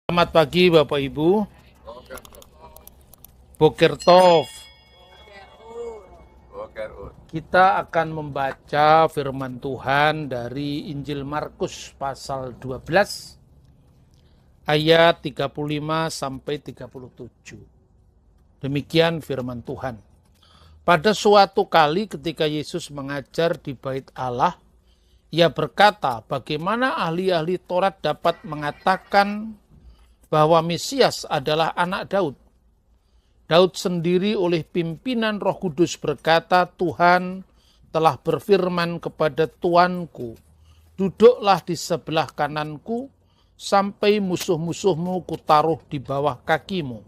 Selamat pagi Bapak Ibu. Boker Tov. Kita akan membaca firman Tuhan dari Injil Markus pasal 12 ayat 35 sampai 37. Demikian firman Tuhan. Pada suatu kali ketika Yesus mengajar di bait Allah, ia berkata, bagaimana ahli-ahli Taurat dapat mengatakan bahwa Mesias adalah anak Daud. Daud sendiri oleh pimpinan Roh Kudus berkata, Tuhan telah berfirman kepada Tuanku, duduklah di sebelah kananku, sampai musuh-musuhmu kutaruh di bawah kakimu.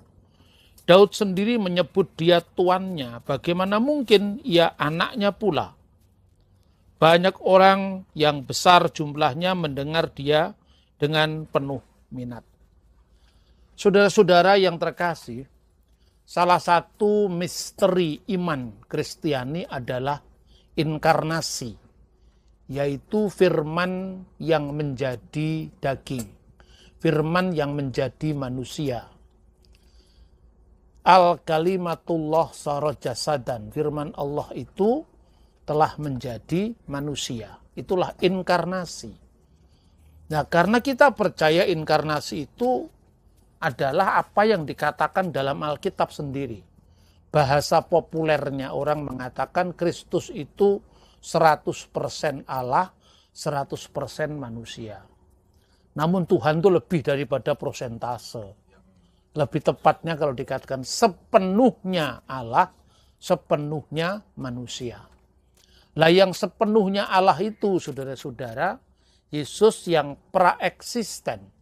Daud sendiri menyebut dia tuannya, bagaimana mungkin ia anaknya pula. Banyak orang yang besar jumlahnya mendengar dia dengan penuh minat. Saudara-saudara yang terkasih, salah satu misteri iman Kristiani adalah inkarnasi, yaitu firman yang menjadi daging, firman yang menjadi manusia. Al-kalimatullah sara jasadan, firman Allah itu telah menjadi manusia. Itulah inkarnasi. Nah, karena kita percaya inkarnasi itu adalah apa yang dikatakan dalam Alkitab sendiri. Bahasa populernya orang mengatakan Kristus itu 100% Allah, 100% manusia. Namun Tuhan itu lebih daripada prosentase. Lebih tepatnya kalau dikatakan sepenuhnya Allah, sepenuhnya manusia. Lah yang sepenuhnya Allah itu, saudara-saudara, Yesus yang praeksisten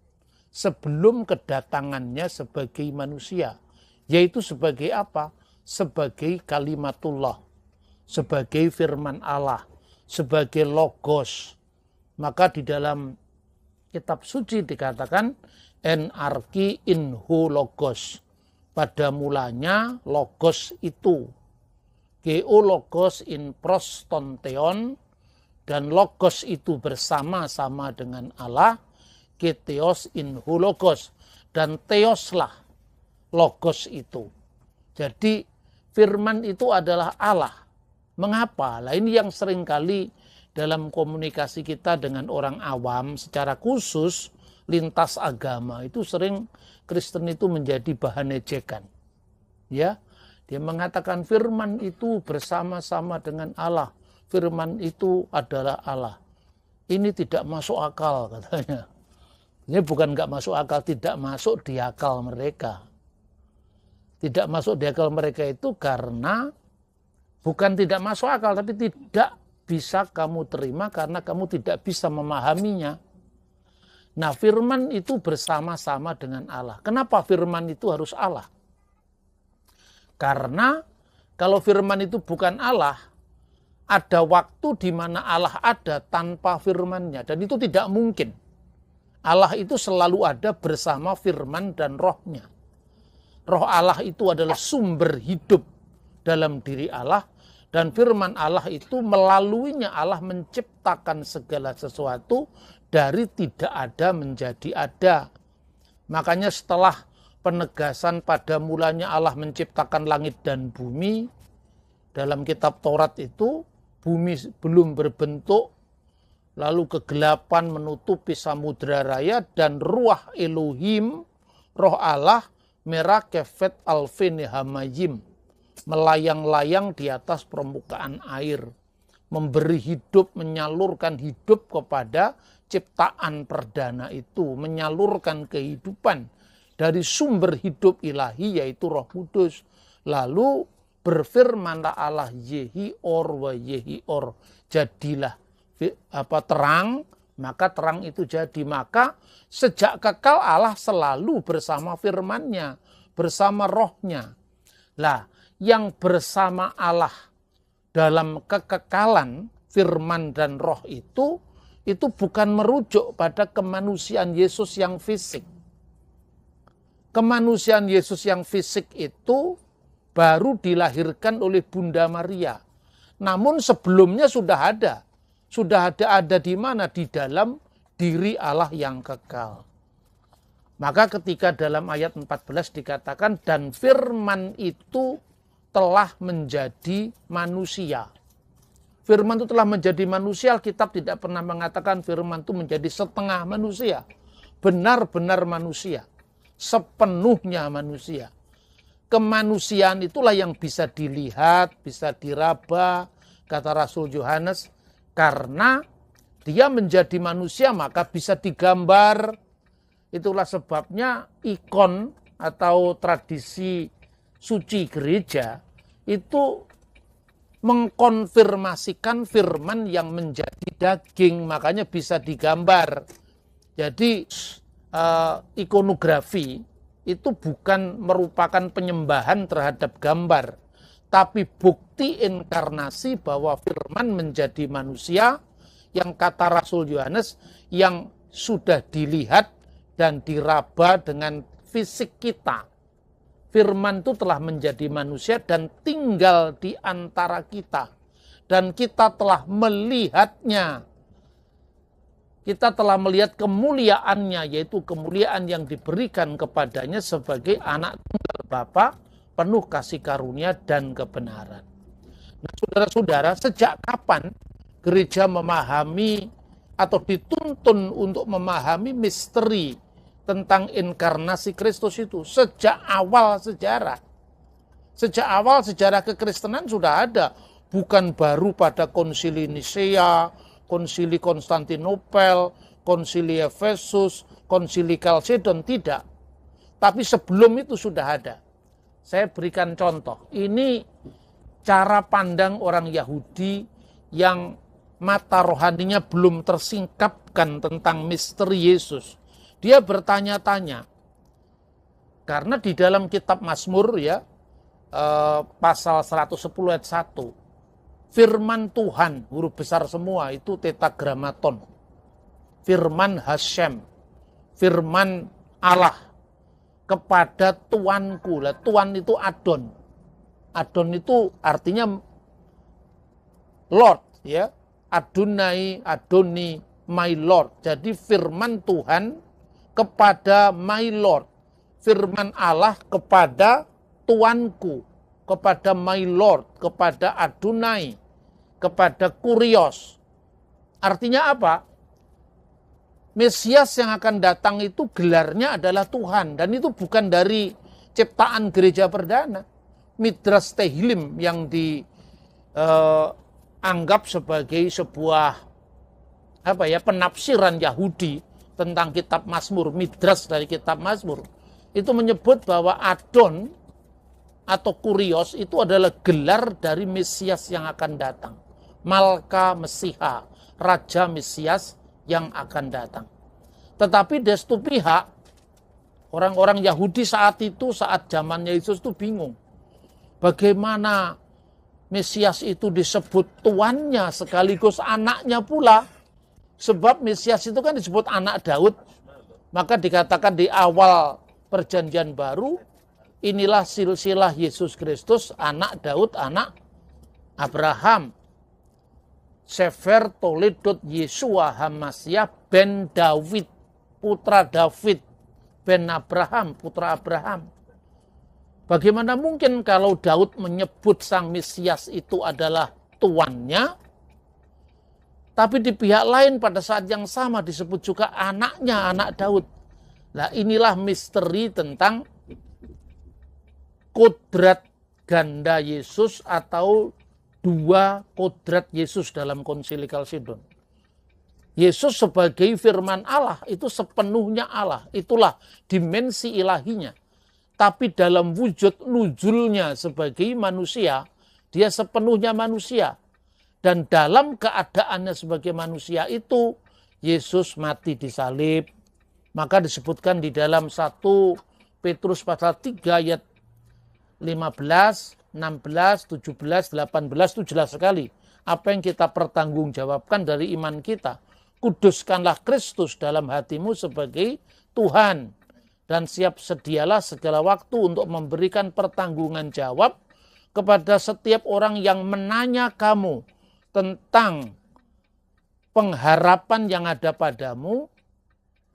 sebelum kedatangannya sebagai manusia, yaitu sebagai apa? Sebagai kalimatullah, sebagai firman Allah, sebagai logos. Maka di dalam kitab suci dikatakan enarki inhu logos. Pada mulanya logos itu. Geo logos in prostonteon, dan logos itu bersama-sama dengan Allah. Keteos in logos, dan teoslah logos itu. Jadi firman itu adalah Allah. Mengapa? Lah ini yang seringkali dalam komunikasi kita dengan orang awam secara khusus lintas agama itu sering Kristen itu menjadi bahan ejekan. Ya, dia mengatakan firman itu bersama-sama dengan Allah. Firman itu adalah Allah. Ini tidak masuk akal katanya. Ini bukan nggak masuk akal, tidak masuk di akal mereka. Tidak masuk di akal mereka itu karena bukan tidak masuk akal, tapi tidak bisa kamu terima karena kamu tidak bisa memahaminya. Nah, firman itu bersama-sama dengan Allah. Kenapa firman itu harus Allah? Karena kalau firman itu bukan Allah, ada waktu di mana Allah ada tanpa firman-Nya, dan itu tidak mungkin. Allah itu selalu ada bersama firman dan rohnya. Roh Allah itu adalah sumber hidup dalam diri Allah, dan firman Allah itu melaluinya Allah menciptakan segala sesuatu dari tidak ada menjadi ada. Makanya setelah penegasan pada mulanya Allah menciptakan langit dan bumi, dalam kitab Taurat itu bumi belum berbentuk, lalu kegelapan menutupi samudra raya, dan ruah Elohim, roh Allah, merah kefet alfeni hamayim, melayang-layang di atas permukaan air, memberi hidup, menyalurkan hidup kepada ciptaan perdana itu, menyalurkan kehidupan dari sumber hidup ilahi yaitu Roh Kudus. Lalu berfirmanlah Allah, yehi or wa yehi or, jadilah terang, maka terang itu jadi. Maka sejak kekal Allah selalu bersama firman-Nya, bersama rohnya. Lah, yang bersama Allah dalam kekekalan firman dan roh itu bukan merujuk pada kemanusiaan Yesus yang fisik. Kemanusiaan Yesus yang fisik itu baru dilahirkan oleh Bunda Maria. Namun sebelumnya sudah ada di mana? Di dalam diri Allah yang kekal. Maka ketika dalam ayat 14 dikatakan, dan firman itu telah menjadi manusia. Firman itu telah menjadi manusia, Alkitab tidak pernah mengatakan firman itu menjadi setengah manusia. Benar-benar manusia, sepenuhnya manusia. Kemanusiaan itulah yang bisa dilihat, bisa diraba, kata Rasul Yohanes, karena dia menjadi manusia maka bisa digambar. Itulah sebabnya ikon atau tradisi suci gereja itu mengkonfirmasikan firman yang menjadi daging, makanya bisa digambar. Jadi ikonografi itu bukan merupakan penyembahan terhadap gambar, tapi bukti inkarnasi bahwa firman menjadi manusia yang kata Rasul Yohanes yang sudah dilihat dan diraba dengan fisik kita. Firman itu telah menjadi manusia dan tinggal di antara kita. Dan kita telah melihatnya. Kita telah melihat kemuliaannya, yaitu kemuliaan yang diberikan kepadanya sebagai anak tunggal Bapa, penuh kasih karunia dan kebenaran. Nah, saudara-saudara, sejak kapan gereja memahami atau dituntun untuk memahami misteri tentang inkarnasi Kristus itu? Sejak awal sejarah. Sejak awal sejarah kekristenan sudah ada. Bukan baru pada konsili Nisea, konsili Konstantinopel, konsili Efesus, konsili Kalsedon, tidak. Tapi sebelum itu sudah ada. Saya berikan contoh. Ini cara pandang orang Yahudi yang mata rohaninya belum tersingkapkan tentang misteri Yesus. Dia bertanya-tanya, karena di dalam kitab Mazmur ya, pasal 110 ayat 1, firman Tuhan, huruf besar semua, itu tetragramaton. Firman Hashem, firman Allah kepada Tuanku. Lah, Tuan itu Adon. Adon itu artinya Lord, ya. Adonai, Adoni, my Lord. Jadi firman Tuhan kepada my Lord, firman Allah kepada Tuanku, kepada my Lord, kepada Adonai, kepada Kurios. Artinya apa? Mesias yang akan datang itu gelarnya adalah Tuhan, dan itu bukan dari ciptaan gereja perdana. Midrash Tehillim yang dianggap sebagai sebuah penafsiran Yahudi tentang kitab Mazmur, Midrash dari kitab Mazmur, itu menyebut bahwa Adon atau Kurios itu adalah gelar dari Mesias yang akan datang. Malka Mesiha, Raja Mesias yang akan datang. Tetapi di satu pihak, orang-orang Yahudi saat itu, saat zamannya Yesus itu bingung. Bagaimana Mesias itu disebut tuannya sekaligus anaknya pula. Sebab Mesias itu kan disebut anak Daud. Maka dikatakan di awal perjanjian baru, inilah silsilah Yesus Kristus, anak Daud, anak Abraham. Sefer Toledot Yesua Hamasyah ben David, putra David, ben Abraham, putra Abraham. Bagaimana mungkin kalau Daud menyebut sang Mesias itu adalah tuannya, tapi di pihak lain pada saat yang sama disebut juga anaknya, anak Daud. Nah, inilah misteri tentang kodrat ganda Yesus atau dua kodrat Yesus dalam konsili Kalsedon. Yesus sebagai firman Allah itu sepenuhnya Allah. Itulah dimensi ilahinya. Tapi dalam wujud nuzulnya sebagai manusia, dia sepenuhnya manusia. Dan dalam keadaannya sebagai manusia itu, Yesus mati disalib. Maka disebutkan di dalam 1 Petrus pasal 3 ayat 15, 16, 17, 18 itu jelas sekali. Apa yang kita pertanggungjawabkan dari iman kita. Kuduskanlah Kristus dalam hatimu sebagai Tuhan. Dan siap sedialah segala waktu untuk memberikan pertanggungan jawab kepada setiap orang yang menanya kamu tentang pengharapan yang ada padamu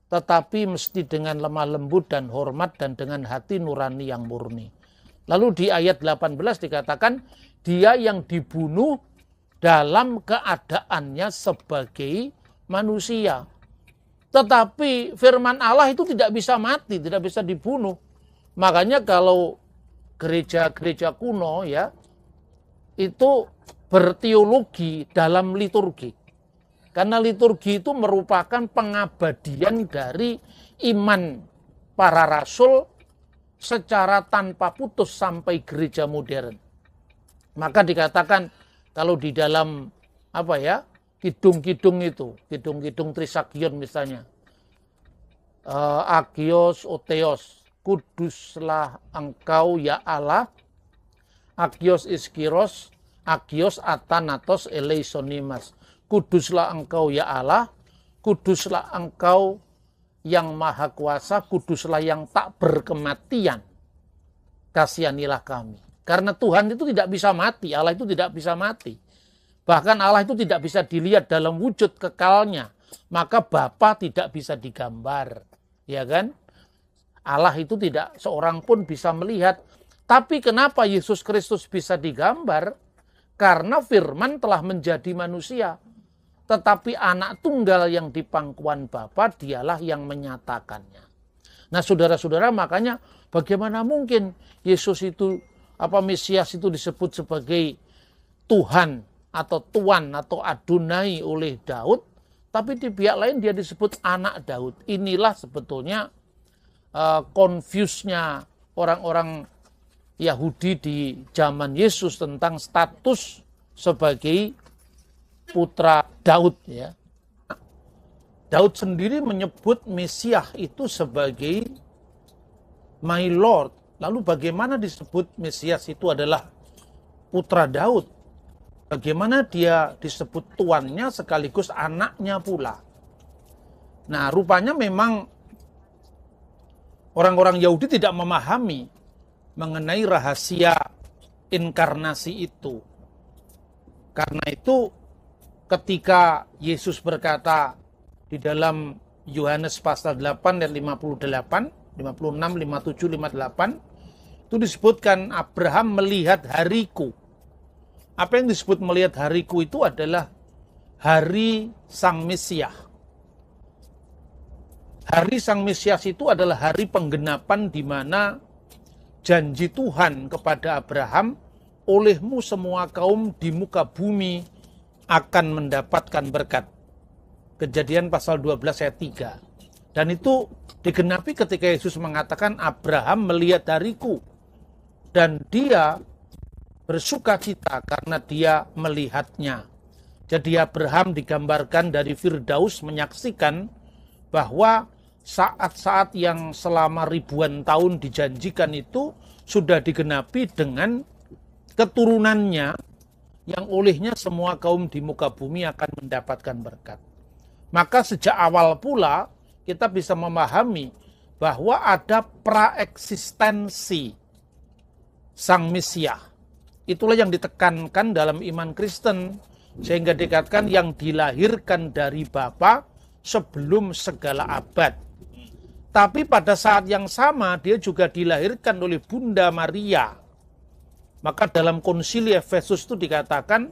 tetapi mesti dengan lemah lembut dan hormat dan dengan hati nurani yang murni. Lalu di ayat 18 dikatakan, dia yang dibunuh dalam keadaannya sebagai manusia. Tetapi firman Allah itu tidak bisa mati, tidak bisa dibunuh. Makanya kalau gereja-gereja kuno ya, itu berteologi dalam liturgi. Karena liturgi itu merupakan pengabadian dari iman para rasul secara tanpa putus sampai gereja modern. Maka dikatakan kalau di dalam kidung-kidung itu, kidung-kidung Trisagion misalnya, Agios Otheos, kuduslah engkau ya Allah, Agios Iskiros, Agios Athanatos Eleisonimas. Kuduslah engkau ya Allah, kuduslah engkau yang maha kuasa, kuduslah yang tak berkematian. Kasihanilah kami. Karena Tuhan itu tidak bisa mati, Allah itu tidak bisa mati. Bahkan Allah itu tidak bisa dilihat dalam wujud kekalnya. Maka Bapa tidak bisa digambar. Ya kan? Allah itu tidak seorang pun bisa melihat. Tapi kenapa Yesus Kristus bisa digambar? Karena firman telah menjadi manusia. Tetapi anak tunggal yang di pangkuan Bapa, dialah yang menyatakannya. Nah saudara-saudara, makanya bagaimana mungkin Yesus itu, Mesias itu disebut sebagai Tuhan atau Tuan atau Adonai oleh Daud, tapi di pihak lain dia disebut anak Daud. Inilah sebetulnya confuse-nya orang-orang Yahudi di zaman Yesus tentang status sebagai putra Daud ya. Daud sendiri menyebut Mesias itu sebagai my Lord. Lalu bagaimana disebut Mesias itu adalah putra Daud? Bagaimana dia disebut tuannya sekaligus anaknya pula? Nah, rupanya memang orang-orang Yahudi tidak memahami mengenai rahasia inkarnasi itu. Karena itu ketika Yesus berkata di dalam Yohanes pasal 8 dan 58, 56, 57, 58, itu disebutkan Abraham melihat hariku. Apa yang disebut melihat hariku itu adalah hari Sang Mesias. Hari Sang Mesias itu adalah hari penggenapan di mana janji Tuhan kepada Abraham, olehmu semua kaum di muka bumi akan mendapatkan berkat. Kejadian pasal 12 ayat 3. Dan itu digenapi ketika Yesus mengatakan Abraham melihat hariku. Dan dia bersuka cita karena dia melihatnya. Jadi Abraham digambarkan dari Firdaus menyaksikan bahwa saat-saat yang selama ribuan tahun dijanjikan itu sudah digenapi dengan keturunannya yang olehnya semua kaum di muka bumi akan mendapatkan berkat. Maka sejak awal pula kita bisa memahami bahwa ada praeksistensi Sang Mesias. Itulah yang ditekankan dalam iman Kristen, sehingga dikatakan yang dilahirkan dari Bapa sebelum segala abad. Tapi pada saat yang sama dia juga dilahirkan oleh Bunda Maria. Maka dalam konsili Efesus itu dikatakan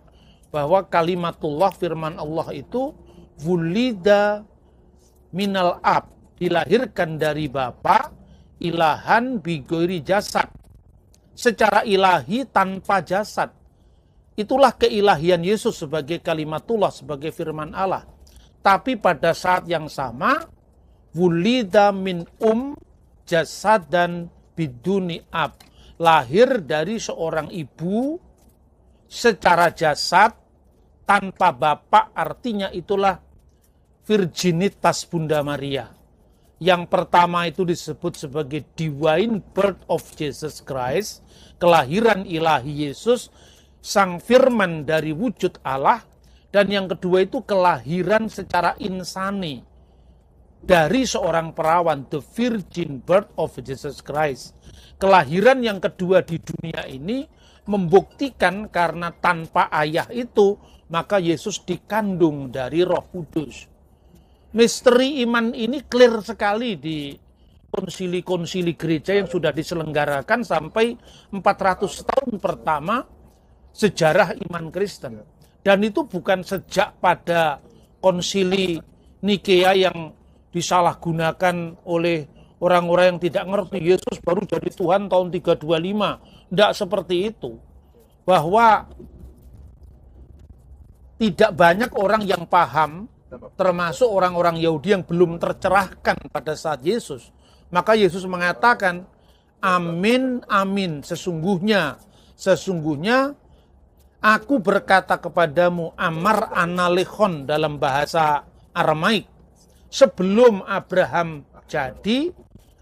bahwa kalimatullah, firman Allah itu wulida minal ab, dilahirkan dari Bapa, ilahan bigoiri jasad, secara ilahi tanpa jasad. Itulah keilahian Yesus sebagai kalimatullah, sebagai firman Allah. Tapi pada saat yang sama, wulida min jasad dan biduni ab, lahir dari seorang ibu secara jasad tanpa bapak, artinya itulah virginitas Bunda Maria. Yang pertama itu disebut sebagai divine birth of Jesus Christ, kelahiran ilahi Yesus, sang firman dari wujud Allah. Dan yang kedua itu kelahiran secara insani dari seorang perawan, the virgin birth of Jesus Christ. Kelahiran yang kedua di dunia ini membuktikan karena tanpa ayah itu, maka Yesus dikandung dari Roh Kudus. Misteri iman ini clear sekali di konsili-konsili gereja yang sudah diselenggarakan sampai 400 tahun pertama sejarah iman Kristen. Dan itu bukan sejak pada konsili Nikea yang disalahgunakan oleh orang-orang yang tidak ngerti Yesus baru jadi Tuhan tahun 325. Tidak seperti itu. Bahwa tidak banyak orang yang paham, termasuk orang-orang Yahudi yang belum tercerahkan pada saat Yesus. Maka Yesus mengatakan, amin, amin, sesungguhnya aku berkata kepadamu, amar analechon dalam bahasa Aramaik. Sebelum Abraham jadi,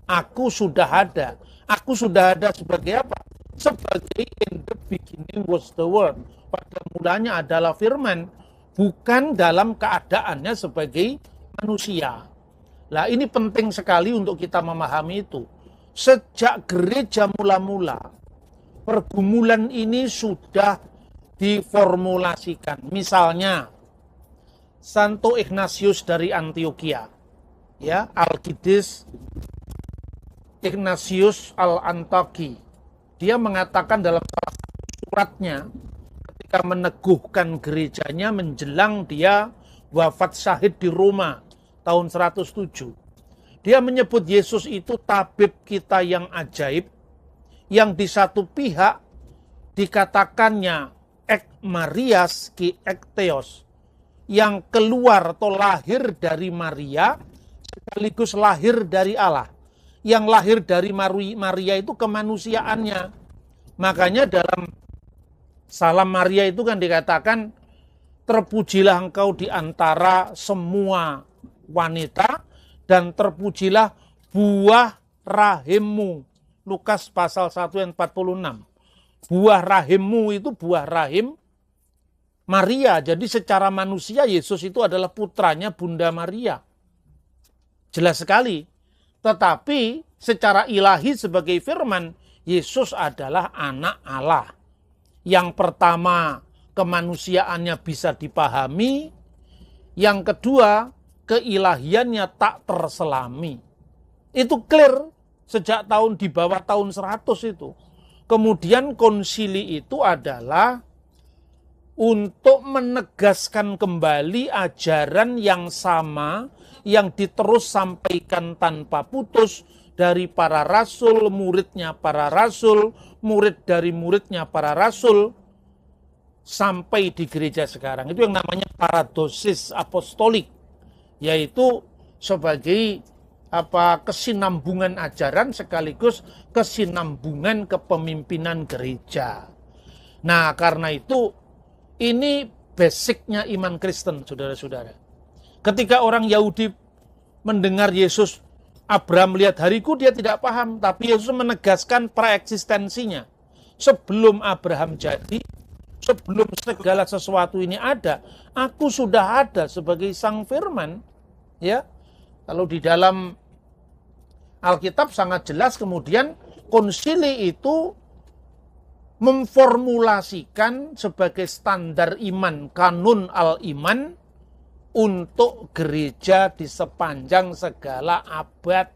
aku sudah ada. Aku sudah ada sebagai apa? Sebagai in the beginning was the word. Pada mulanya adalah firman, bukan dalam keadaannya sebagai manusia. Nah, ini penting sekali untuk kita memahami itu. Sejak gereja mula-mula, pergumulan ini sudah diformulasikan. Misalnya, Santo Ignatius dari Antioquia, ya, Alkides Ignatius al-Antaki, dia mengatakan dalam salah satu suratnya, ketika meneguhkan gerejanya menjelang dia wafat syahid di Roma tahun 107. Dia menyebut Yesus itu tabib kita yang ajaib, yang di satu pihak dikatakannya ek Marias ki ek Theos, yang keluar atau lahir dari Maria sekaligus lahir dari Allah. Yang lahir dari Maria itu kemanusiaannya. Makanya dalam Salam Maria itu kan dikatakan, terpujilah engkau di antara semua wanita dan terpujilah buah rahimmu. Lukas pasal 1 ayat 46. Buah rahimmu itu buah rahim Maria. Jadi secara manusia Yesus itu adalah putranya Bunda Maria. Jelas sekali. Tetapi secara ilahi sebagai firman, Yesus adalah anak Allah. Yang pertama, kemanusiaannya bisa dipahami. Yang kedua, keilahiannya tak terselami. Itu clear sejak tahun di bawah tahun 100 itu. Kemudian konsili itu adalah untuk menegaskan kembali ajaran yang sama yang diterus sampaikan tanpa putus dari para rasul, muridnya para rasul, murid dari muridnya para rasul, sampai di gereja sekarang. Itu yang namanya paradosis apostolik, yaitu sebagai kesinambungan ajaran sekaligus kesinambungan kepemimpinan gereja. Nah, karena itu ini basicnya iman Kristen, saudara-saudara. Ketika orang Yahudi mendengar Yesus, Abraham lihat hariku, dia tidak paham. Tapi Yesus menegaskan praeksistensinya. Sebelum Abraham jadi, sebelum segala sesuatu ini ada, aku sudah ada sebagai sang firman. Ya, kalau di dalam Alkitab sangat jelas, kemudian konsili itu memformulasikan sebagai standar iman, kanun al-iman, untuk gereja di sepanjang segala abad.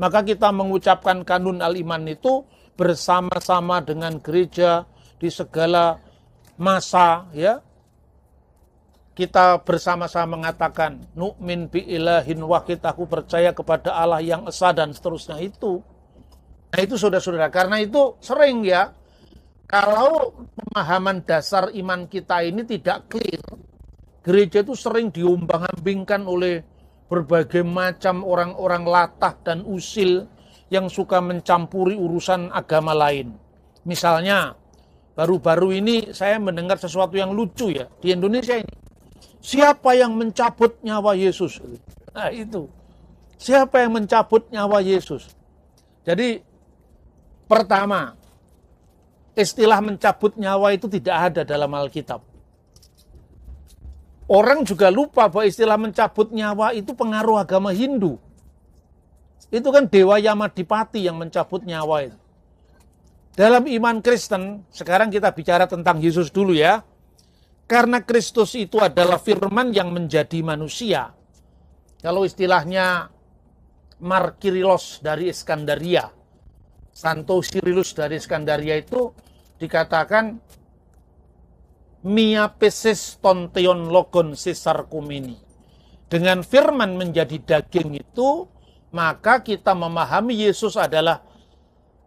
Maka kita mengucapkan kanun al-iman itu bersama-sama dengan gereja di segala masa, ya. Kita bersama-sama mengatakan nu'min bi ilahin wahid, aku percaya kepada Allah yang esa, dan seterusnya itu. Nah, itu saudara-saudara, karena itu sering ya, kalau pemahaman dasar iman kita ini tidak clear, gereja itu sering diombang-ambingkan oleh berbagai macam orang-orang latah dan usil yang suka mencampuri urusan agama lain. Misalnya, baru-baru ini saya mendengar sesuatu yang lucu ya, di Indonesia ini. Siapa yang mencabut nyawa Yesus? Nah itu, siapa yang mencabut nyawa Yesus? Jadi, pertama, istilah mencabut nyawa itu tidak ada dalam Alkitab. Orang juga lupa bahwa istilah mencabut nyawa itu pengaruh agama Hindu. Itu kan Dewa Yamadipati yang mencabut nyawa itu. Dalam iman Kristen, sekarang kita bicara tentang Yesus dulu ya. Karena Kristus itu adalah firman yang menjadi manusia. Kalau istilahnya Markirilos dari Iskandaria, Santo Sirilus dari Iskandaria itu dikatakan miapesis tontion logon sisarkumeni. Dengan firman menjadi daging itu, maka kita memahami Yesus adalah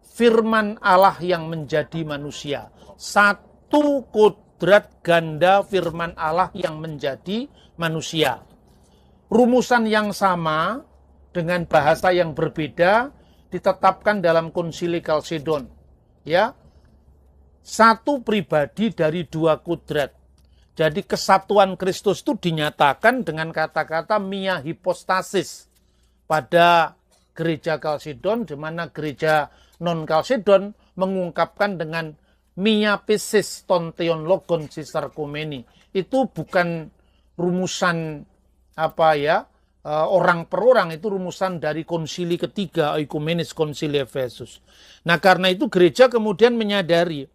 firman Allah yang menjadi manusia. Satu kodrat ganda firman Allah yang menjadi manusia. Rumusan yang sama dengan bahasa yang berbeda ditetapkan dalam Konsili Kalsedon. Ya, satu pribadi dari dua kodrat. Jadi kesatuan Kristus itu dinyatakan dengan kata-kata mia hypostasis pada gereja Kalsedon, di mana gereja non Kalsedon mengungkapkan dengan mia pesis tontion logon sisarkumeni. Itu bukan rumusan orang per orang, itu rumusan dari konsili ketiga Oikumenis Konsili Efesus. Nah, karena itu gereja kemudian menyadari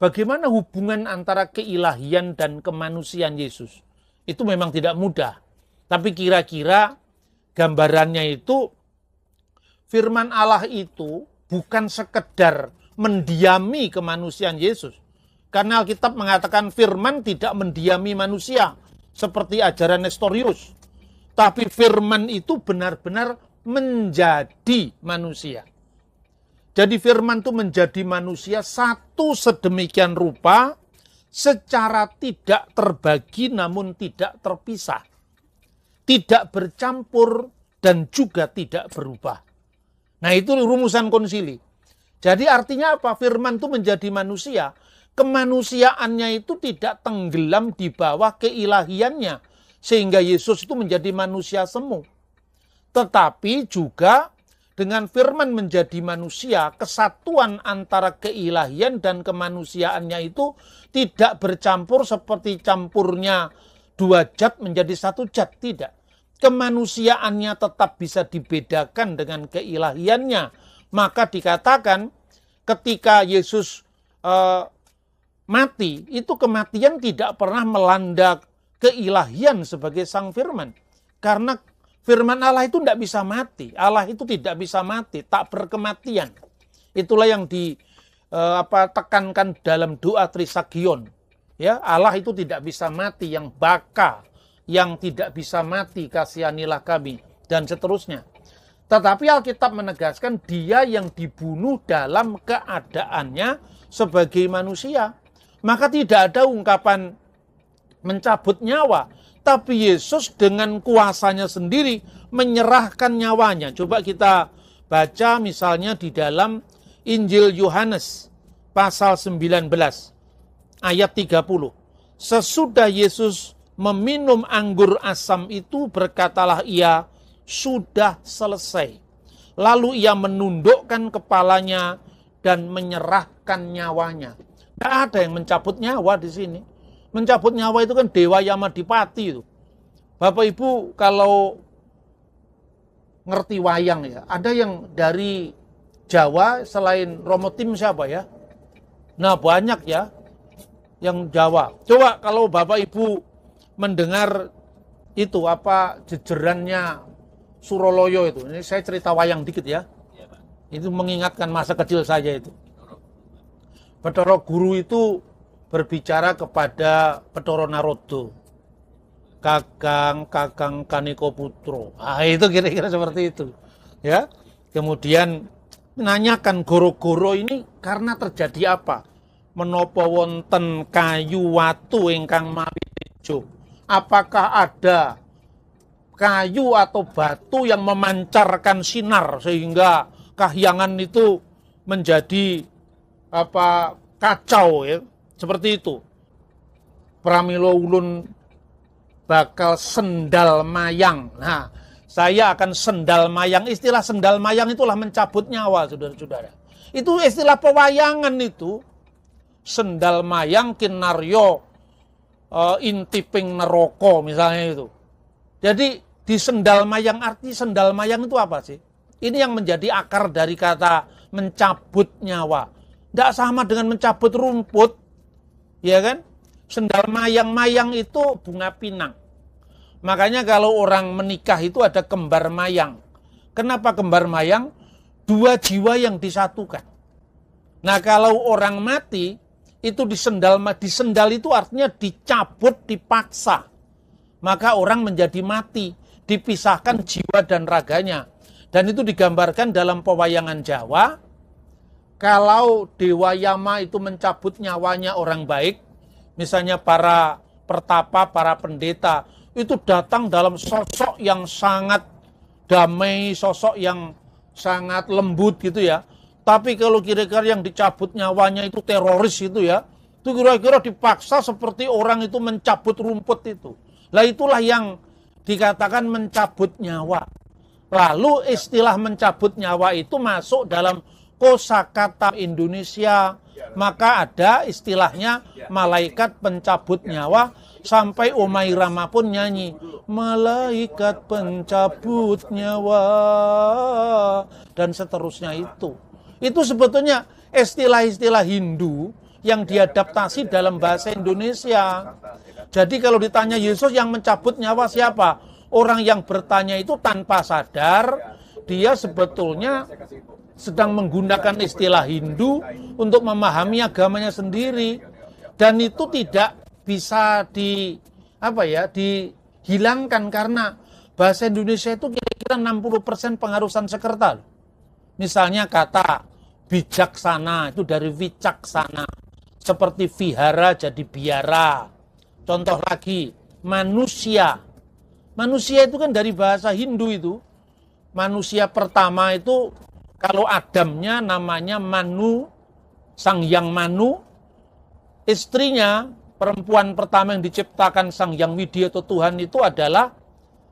bagaimana hubungan antara keilahian dan kemanusiaan Yesus. Itu memang tidak mudah. Tapi kira-kira gambarannya itu firman Allah itu bukan sekedar mendiami kemanusiaan Yesus. Karena Alkitab mengatakan firman tidak mendiami manusia seperti ajaran Nestorius. Tapi firman itu benar-benar menjadi manusia. Jadi firman itu menjadi manusia satu sedemikian rupa secara tidak terbagi namun tidak terpisah. Tidak bercampur dan juga tidak berubah. Nah, itu rumusan konsili. Jadi artinya apa? Firman itu menjadi manusia. Kemanusiaannya itu tidak tenggelam di bawah keilahiannya. Sehingga Yesus itu menjadi manusia semu. Tetapi juga dengan firman menjadi manusia, kesatuan antara keilahian dan kemanusiaannya itu tidak bercampur seperti campurnya dua zat menjadi satu zat. Tidak. Kemanusiaannya tetap bisa dibedakan dengan keilahiannya. Maka dikatakan ketika Yesus mati, itu kematian tidak pernah melanda keilahian sebagai sang firman. Karena firman Allah itu tidak bisa mati. Allah itu tidak bisa mati, tak berkematian. Itulah yang ditekankan dalam doa Trisagion. Ya, Allah itu tidak bisa mati, yang baka, yang tidak bisa mati, kasihanilah kami, dan seterusnya. Tetapi Alkitab menegaskan dia yang dibunuh dalam keadaannya sebagai manusia. Maka tidak ada ungkapan mencabut nyawa. Tapi Yesus dengan kuasanya sendiri menyerahkan nyawanya. Coba kita baca misalnya di dalam Injil Yohanes pasal 19 ayat 30. Sesudah Yesus meminum anggur asam itu, berkatalah ia, sudah selesai. Lalu ia menundukkan kepalanya dan menyerahkan nyawanya. Tidak ada yang mencabut nyawa di sini. Mencabut nyawa itu kan Dewa Yamadipati itu. Bapak Ibu kalau ngerti wayang ya, ada yang dari Jawa selain Romo Tim siapa ya? Nah, banyak ya yang Jawa. Coba kalau Bapak Ibu mendengar itu jejerannya Suroloyo itu. Ini saya cerita wayang dikit ya. Itu mengingatkan masa kecil saya itu. Bathara Guru itu berbicara kepada Bathara Narodo. Kakang Kaniko Putro. Itu kira-kira seperti itu. Ya. Kemudian menanyakan goro-goro ini karena terjadi apa? Menapa wonten kayu watu ingkang mawi tejo? Apakah ada kayu atau batu yang memancarkan sinar sehingga kahyangan itu menjadi kacau ya? Seperti itu. Pramila ulun bakal sendal mayang. Nah, saya akan sendal mayang. Istilah sendal mayang itulah mencabut nyawa, saudara-saudara. Itu istilah pewayangan itu. Sendal mayang kinaryo intiping neroko misalnya itu. Jadi di sendal mayang, arti sendal mayang itu apa sih? Ini yang menjadi akar dari kata mencabut nyawa. Tidak sama dengan mencabut rumput. Ya kan? Sendal mayang-mayang itu bunga pinang. Makanya kalau orang menikah itu ada kembar mayang. Kenapa kembar mayang? Dua jiwa yang disatukan. Nah kalau orang mati, itu disendal itu artinya dicabut, dipaksa. Maka orang menjadi mati, dipisahkan jiwa dan raganya. Dan itu digambarkan dalam pewayangan Jawa. Kalau Dewa Yama itu mencabut nyawanya orang baik, misalnya para pertapa, para pendeta, itu datang dalam sosok yang sangat damai, sosok yang sangat lembut gitu ya. Tapi kalau kira-kira yang dicabut nyawanya itu teroris itu ya, itu kira-kira dipaksa seperti orang itu mencabut rumput itu. Lah itulah yang dikatakan mencabut nyawa. Lalu istilah mencabut nyawa itu masuk dalam kosakata Indonesia. Maka ada istilahnya malaikat pencabut nyawa. Sampai Omai Rama pun nyanyi, malaikat pencabut nyawa, dan seterusnya itu. Itu sebetulnya istilah-istilah Hindu yang diadaptasi dalam bahasa Indonesia. Jadi kalau ditanya Yesus yang mencabut nyawa siapa? Orang yang bertanya itu tanpa sadar, dia sebetulnya sedang menggunakan istilah Hindu untuk memahami agamanya sendiri. Dan itu tidak bisa dihilangkan karena bahasa Indonesia itu kira-kira 60% pengaruh Sanskerta. Misalnya kata bijaksana itu dari wicaksana, seperti vihara jadi biara. Contoh lagi, manusia. Manusia itu kan dari bahasa Hindu itu. Manusia pertama itu kalau Adamnya namanya Manu, Sang Hyang Manu, istrinya perempuan pertama yang diciptakan Sang Hyang Widya atau Tuhan itu adalah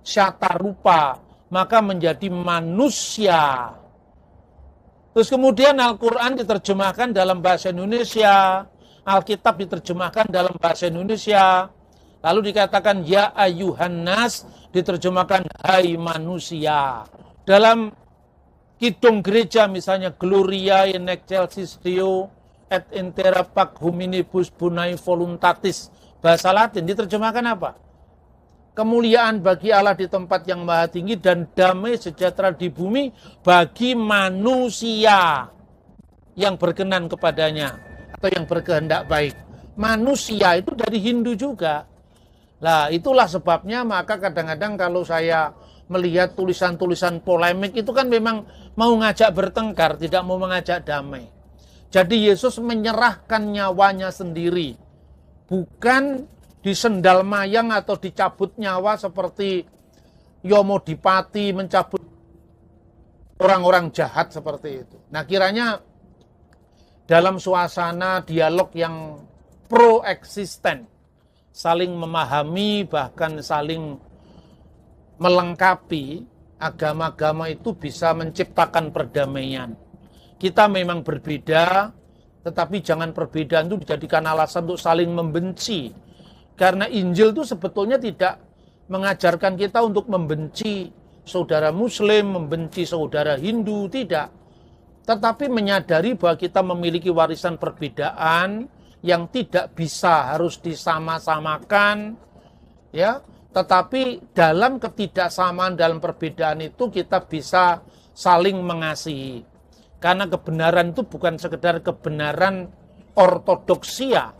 Syatarupa, maka menjadi manusia. Terus kemudian Al-Quran diterjemahkan dalam bahasa Indonesia, Alkitab diterjemahkan dalam bahasa Indonesia, lalu dikatakan ya ayuhan nas, diterjemahkan hai manusia. Dalam kidung gereja misalnya Gloria in excelsis Deo et intera pac hominibus bonae voluntatis, bahasa Latin diterjemahkan apa? Kemuliaan bagi Allah di tempat yang maha tinggi dan damai sejahtera di bumi bagi manusia yang berkenan kepadanya atau yang berkehendak baik. Manusia itu dari Hindu juga. Nah itulah sebabnya maka kadang-kadang kalau saya melihat tulisan-tulisan polemik itu kan memang mau ngajak bertengkar, tidak mau mengajak damai. Jadi Yesus menyerahkan nyawanya sendiri, bukan disendal mayang atau dicabut nyawa seperti Yomodipati mencabut orang-orang jahat seperti itu. Nah kiranya dalam suasana dialog yang pro-eksisten, saling memahami bahkan saling melengkapi, agama-agama itu bisa menciptakan perdamaian. Kita memang berbeda, tetapi jangan perbedaan itu dijadikan alasan untuk saling membenci. Karena Injil itu sebetulnya tidak mengajarkan kita untuk membenci saudara Muslim, membenci saudara Hindu, tidak. Tetapi menyadari bahwa kita memiliki warisan perbedaan yang tidak bisa harus disama-samakan, ya. Tetapi dalam ketidaksamaan, dalam perbedaan itu kita bisa saling mengasihi. Karena kebenaran itu bukan sekedar kebenaran ortodoksia,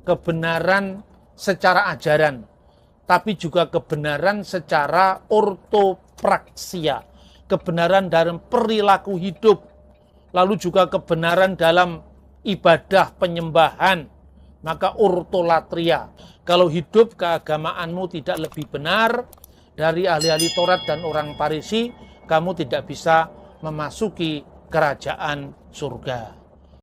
kebenaran secara ajaran, tapi juga kebenaran secara ortopraksia, kebenaran dalam perilaku hidup, lalu juga kebenaran dalam ibadah penyembahan, maka ortolatria. Kalau hidup keagamaanmu tidak lebih benar dari ahli-ahli Taurat dan orang Farisi, kamu tidak bisa memasuki kerajaan surga.